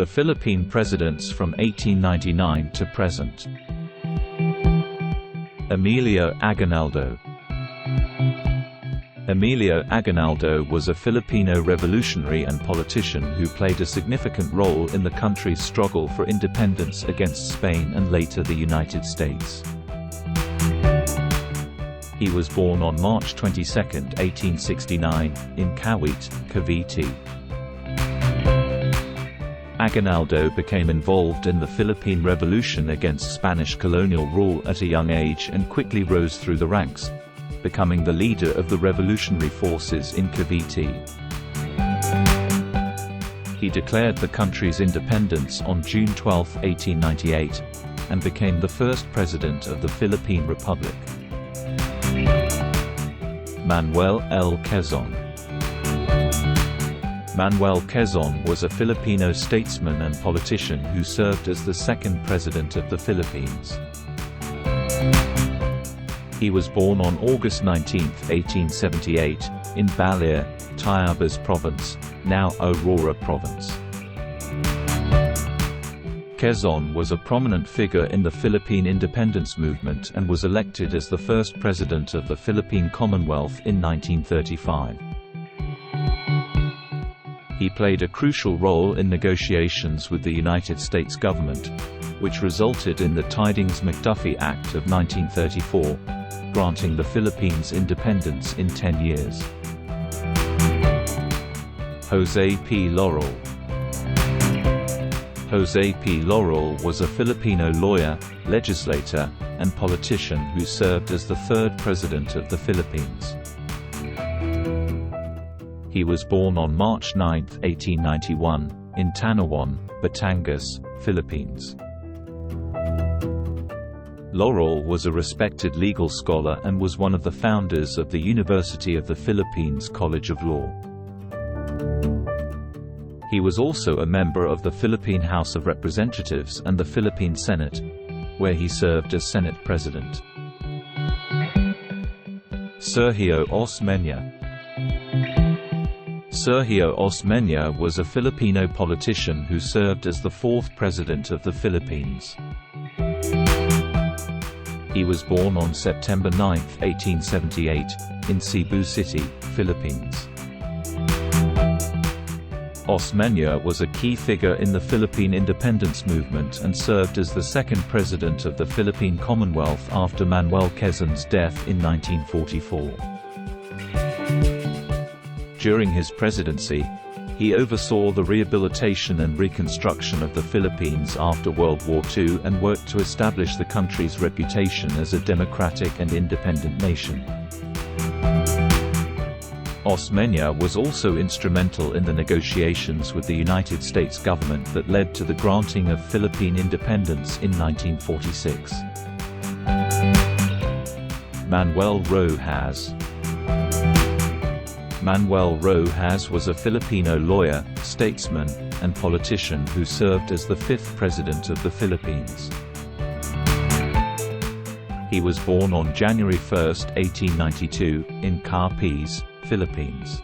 The Philippine presidents from 1899 to present. Emilio Aguinaldo. Emilio Aguinaldo was a Filipino revolutionary and politician who played a significant role in the country's struggle for independence against Spain and later the United States. He was born on March 22, 1869, in Cavite, Cavite. Aguinaldo became involved in the Philippine Revolution against Spanish colonial rule at a young age and quickly rose through the ranks, becoming the leader of the revolutionary forces in Cavite. He declared the country's independence on June 12, 1898, and became the first president of the Philippine Republic. Manuel L Quezon. Manuel Quezon was a Filipino statesman and politician who served as the second president of the Philippines. He was born on August 19, 1878, in Baler, Tayabas Province, now Aurora Province. Quezon was a prominent figure in the Philippine independence movement and was elected as the first president of the Philippine Commonwealth in 1935. He played a crucial role in negotiations with the United States government, which resulted in the Tidings-McDuffie Act of 1934, granting the Philippines independence in 10 years. Jose P. Laurel. Jose P. Laurel was a Filipino lawyer, legislator, and politician who served as the third president of the Philippines. He was born on March 9, 1891, in Tanawan, Batangas, Philippines. Laurel was a respected legal scholar and was one of the founders of the University of the Philippines College of Law. He was also a member of the Philippine House of Representatives and the Philippine Senate, where he served as Senate President. Sergio Osmenya. Sergio Osmenya was a Filipino politician who served as the fourth president of the Philippines. He was born on September 9, 1878, in Cebu City, Philippines. Osmenya was a key figure in the Philippine independence movement and served as the second president of the Philippine Commonwealth after Manuel Quezon's death in 1944. During his presidency, he oversaw the rehabilitation and reconstruction of the Philippines after World War II and worked to establish the country's reputation as a democratic and independent nation. Osmenya was also instrumental in the negotiations with the United States government that led to the granting of Philippine independence in 1946. Manuel Rojas. Manuel Rojas was a Filipino lawyer, statesman, and politician who served as the fifth president of the Philippines. He was born on January 1, 1892, in Capiz, Philippines.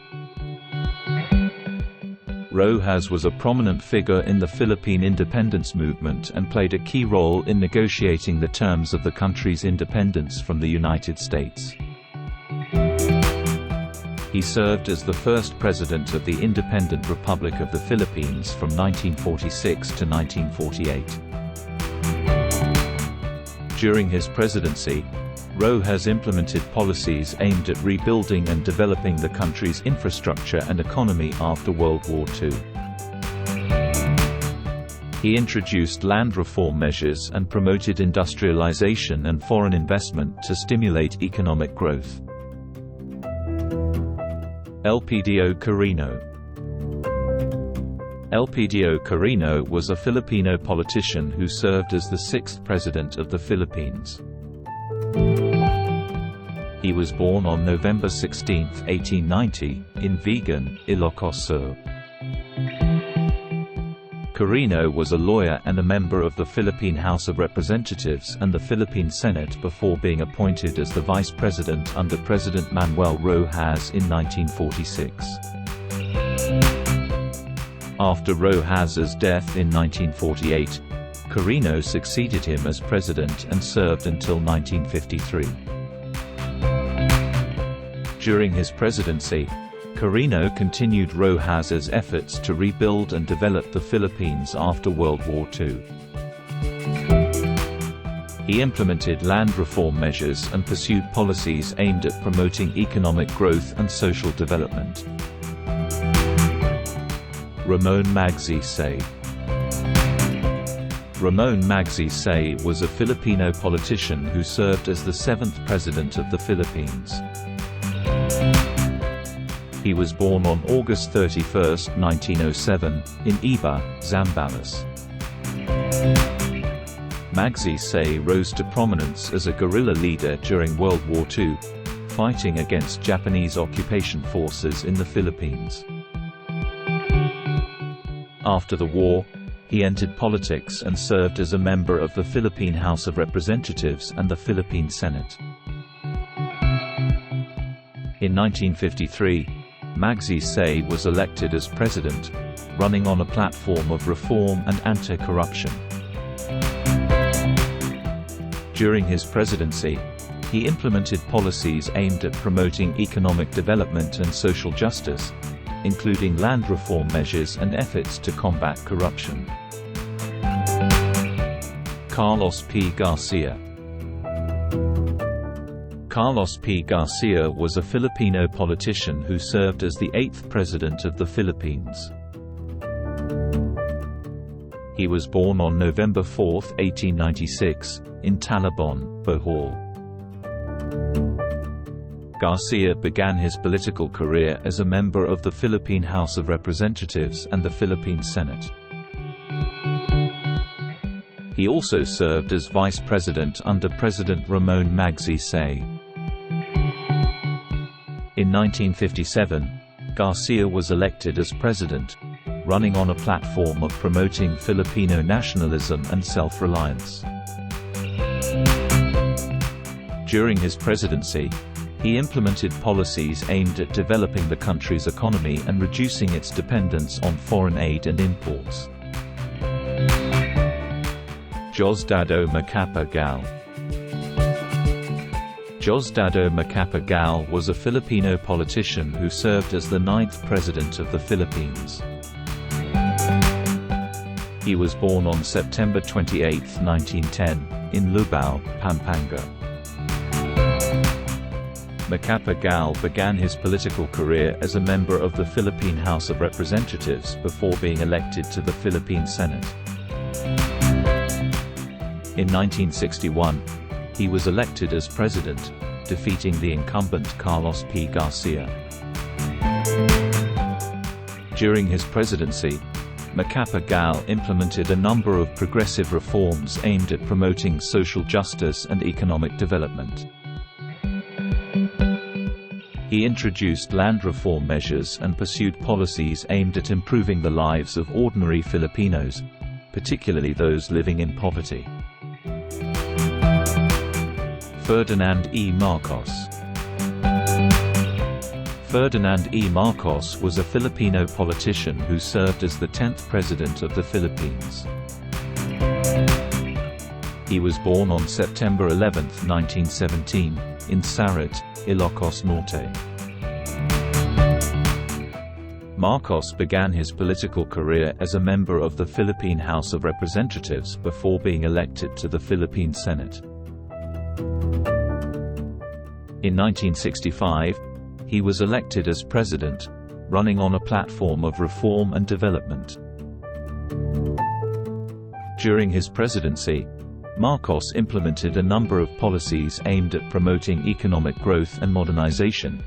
Rojas was a prominent figure in the Philippine independence movement and played a key role in negotiating the terms of the country's independence from the United States. He served as the first president of the Independent Republic of the Philippines from 1946 to 1948. During his presidency, Rojas implemented policies aimed at rebuilding and developing the country's infrastructure and economy after World War II. He introduced land reform measures and promoted industrialization and foreign investment to stimulate economic growth. LPdo Carino. LPdo Carino was a Filipino politician who served as the sixth president of the Philippines. He was born on November 16, 1890, in Vigan, Ilocos Sur. Carino was a lawyer and a member of the Philippine House of Representatives and the Philippine Senate before being appointed as the vice president under President Manuel Rojas in 1946. After Rojas's death in 1948, Carino succeeded him as president and served until 1953. During his presidency, Carino continued Rojas's efforts to rebuild and develop the Philippines after World War II. He implemented land reform measures and pursued policies aimed at promoting economic growth and social development. Ramon Magsaysay. Ramon Magsaysay was a Filipino politician who served as the 7th President of the Philippines. He was born on August 31, 1907, in Iba, Zambales. Magsaysay rose to prominence as a guerrilla leader during World War II, fighting against Japanese occupation forces in the Philippines. After the war, he entered politics and served as a member of the Philippine House of Representatives and the Philippine Senate. In 1953, Magsaysay was elected as president, running on a platform of reform and anti-corruption. During his presidency, he implemented policies aimed at promoting economic development and social justice, including land reform measures and efforts to combat corruption. Carlos P. Garcia. Carlos P. Garcia was a Filipino politician who served as the 8th President of the Philippines. He was born on November 4, 1896, in Talabon, Bohol. Garcia began his political career as a member of the Philippine House of Representatives and the Philippine Senate. He also served as vice president under President Ramon Magsaysay. In 1957, Garcia was elected as president, running on a platform of promoting Filipino nationalism and self-reliance. During his presidency, he implemented policies aimed at developing the country's economy and reducing its dependence on foreign aid and imports. Josdado Macapagal. Josdado Macapagal was a Filipino politician who served as the 9th President of the Philippines. He was born on September 28, 1910, in Lubao, Pampanga. Macapagal began his political career as a member of the Philippine House of Representatives before being elected to the Philippine Senate. In 1961, he was elected as president, defeating the incumbent Carlos P. Garcia. During his presidency, Macapagal implemented a number of progressive reforms aimed at promoting social justice and economic development. He introduced land reform measures and pursued policies aimed at improving the lives of ordinary Filipinos, particularly those living in poverty. Ferdinand E Marcos. Ferdinand E Marcos was a Filipino politician who served as the 10th President of the Philippines. He was born on September 11, 1917, in Sarat, Ilocos Norte. Marcos began his political career as a member of the Philippine House of Representatives before being elected to the Philippine Senate. In 1965, he was elected as president, running on a platform of reform and development. During his presidency, Marcos implemented a number of policies aimed at promoting economic growth and modernization,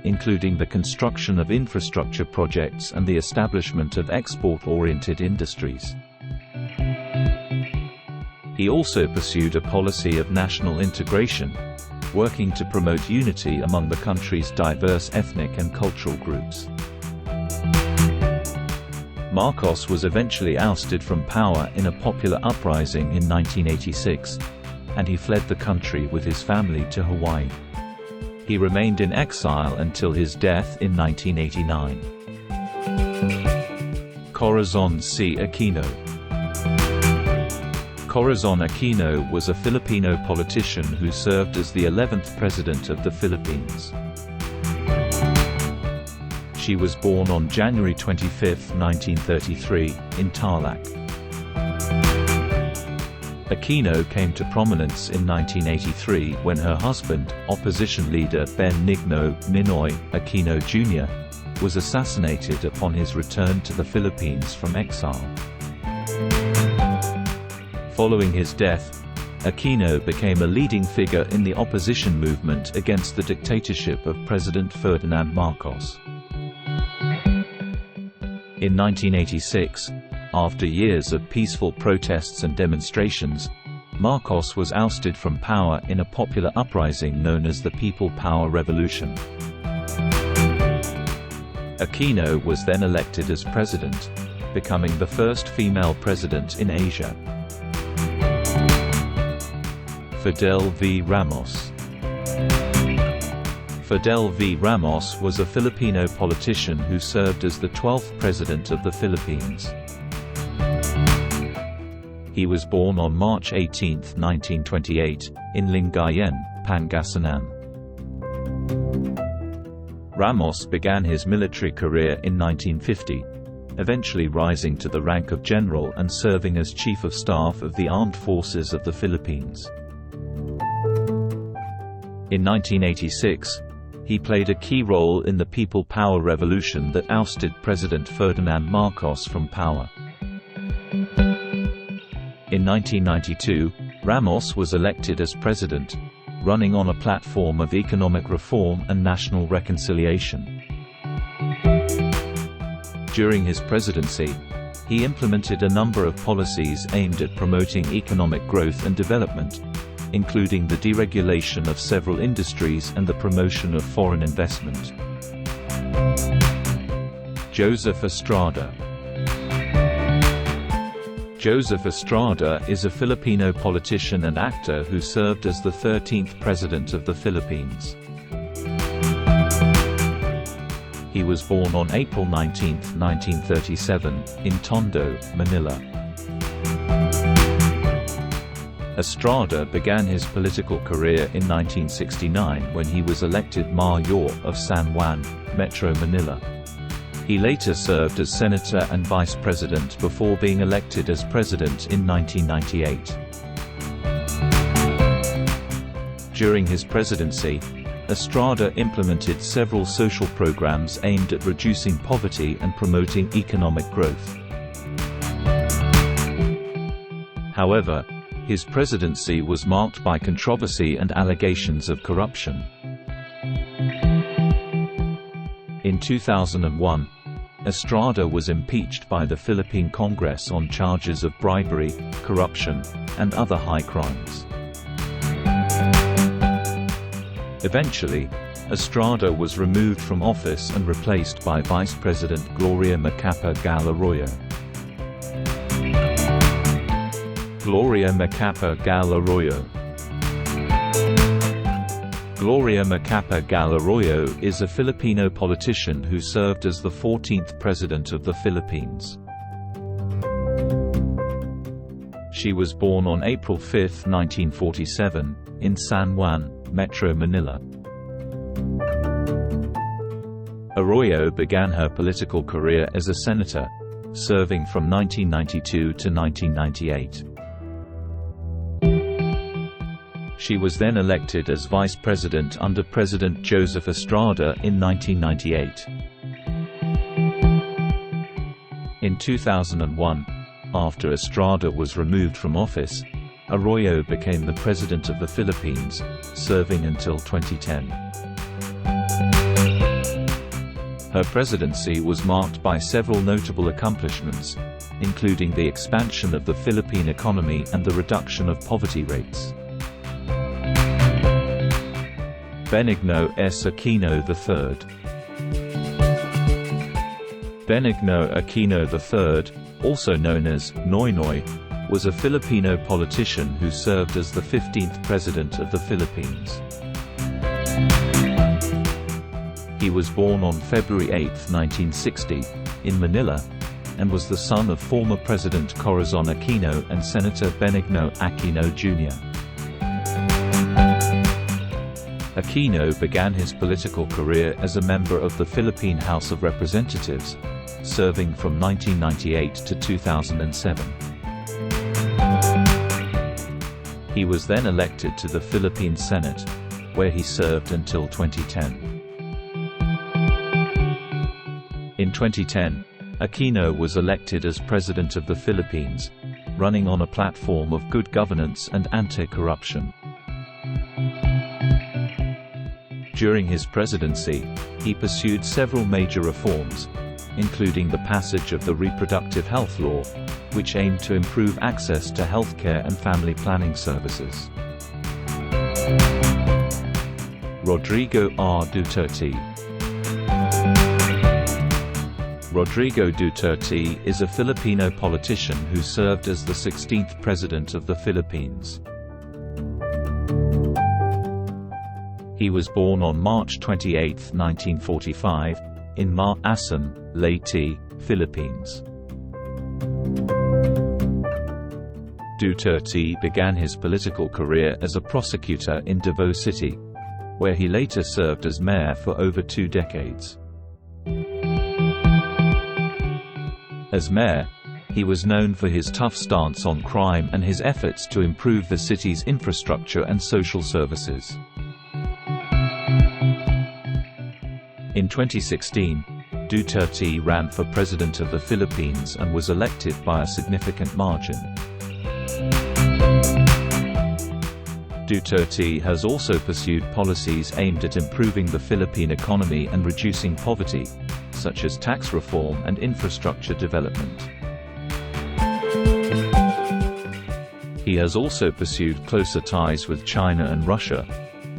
including the construction of infrastructure projects and the establishment of export-oriented industries. He also pursued a policy of national integration, working to promote unity among the country's diverse ethnic and cultural groups. Marcos was eventually ousted from power in a popular uprising in 1986, and he fled the country with his family to Hawaii. He remained in exile until his death in 1989. Corazon C Aquino. Corazon Aquino was a Filipino politician who served as the 11th President of the Philippines. She was born on January 25, 1933, in Tarlac. Aquino came to prominence in 1983 when her husband, opposition leader Benigno Aquino Jr., was assassinated upon his return to the Philippines from exile. Following his death, Aquino became a leading figure in the opposition movement against the dictatorship of President Ferdinand Marcos. In 1986, after years of peaceful protests and demonstrations, Marcos was ousted from power in a popular uprising known as the People Power Revolution. Aquino was then elected as president, becoming the first female president in Asia. Fidel V Ramos. Fidel V Ramos was a Filipino politician who served as the 12th President of the Philippines. He was born on March 18, 1928, in Lingayen, Pangasinan. Ramos began his military career in 1950, eventually rising to the rank of general and serving as Chief of Staff of the Armed Forces of the Philippines. In 1986, he played a key role in the People Power Revolution that ousted President Ferdinand Marcos from power. In 1992, Ramos was elected as president, running on a platform of economic reform and national reconciliation. During his presidency, he implemented a number of policies aimed at promoting economic growth and development, including the deregulation of several industries and the promotion of foreign investment. Joseph Estrada. Joseph Estrada is a Filipino politician and actor who served as the 13th President of the Philippines. He was born on April 19, 1937, in Tondo, Manila. Estrada began his political career in 1969 when he was elected Mayor of San Juan, Metro Manila. He later served as senator and vice president before being elected as president in 1998. During his presidency, Estrada implemented several social programs aimed at reducing poverty and promoting economic growth. However, his presidency was marked by controversy and allegations of corruption. In 2001, Estrada was impeached by the Philippine Congress on charges of bribery, corruption, and other high crimes. Eventually, Estrada was removed from office and replaced by Vice President Gloria Macapagal Arroyo. Gloria Macapagal Arroyo. Gloria Macapagal Arroyo is a Filipino politician who served as the 14th President of the Philippines. She was born on April 5, 1947, in San Juan, Metro Manila. Arroyo began her political career as a senator, serving from 1992 to 1998. She was then elected as vice president under President Joseph Estrada in 1998. In 2001, after Estrada was removed from office, Arroyo became the president of the Philippines, serving until 2010. Her presidency was marked by several notable accomplishments, including the expansion of the Philippine economy and the reduction of poverty rates. Benigno Aquino III. Benigno Aquino III, also known as Noynoy, was a Filipino politician who served as the 15th President of the Philippines. He was born on February 8, 1960, in Manila, and was the son of former President Corazon Aquino and Senator Benigno Aquino Jr. Aquino began his political career as a member of the Philippine House of Representatives, serving from 1998 to 2007. He was then elected to the Philippine Senate, where he served until 2010. In 2010, Aquino was elected as President of the Philippines, running on a platform of good governance and anti-corruption. During his presidency, he pursued several major reforms, including the passage of the Reproductive Health Law, which aimed to improve access to healthcare and family planning services. Rodrigo R. Duterte. Rodrigo Duterte is a Filipino politician who served as the 16th President of the Philippines. He was born on March 28, 1945, in Maasin, Leyte, Philippines. Duterte began his political career as a prosecutor in Davao City, where he later served as mayor for over 2 decades. As mayor, he was known for his tough stance on crime and his efforts to improve the city's infrastructure and social services. In 2016, Duterte ran for president of the Philippines and was elected by a significant margin. Duterte has also pursued policies aimed at improving the Philippine economy and reducing poverty, such as tax reform and infrastructure development. He has also pursued closer ties with China and Russia,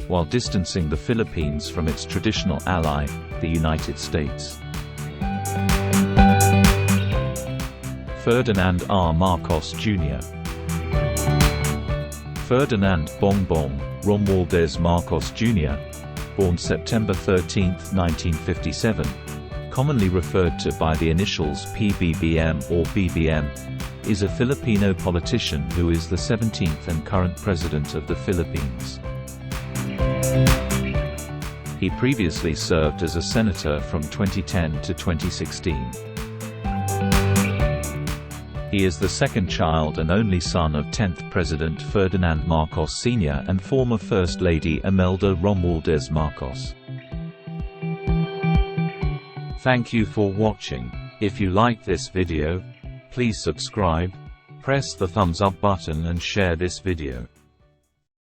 while distancing the Philippines from its traditional ally, the United States. Ferdinand R. Marcos Jr. Ferdinand Bongbong Romualdez Marcos Jr., born September 13, 1957, commonly referred to by the initials PBBM or BBM, is a Filipino politician who is the 17th and current President of the Philippines. He previously served as a senator from 2010 to 2016. He is the second child and only son of 10th President Ferdinand Marcos Sr. and former First Lady Imelda Romualdez Marcos. Thank you for watching. If you like this video, please subscribe, press the thumbs up button and share this video.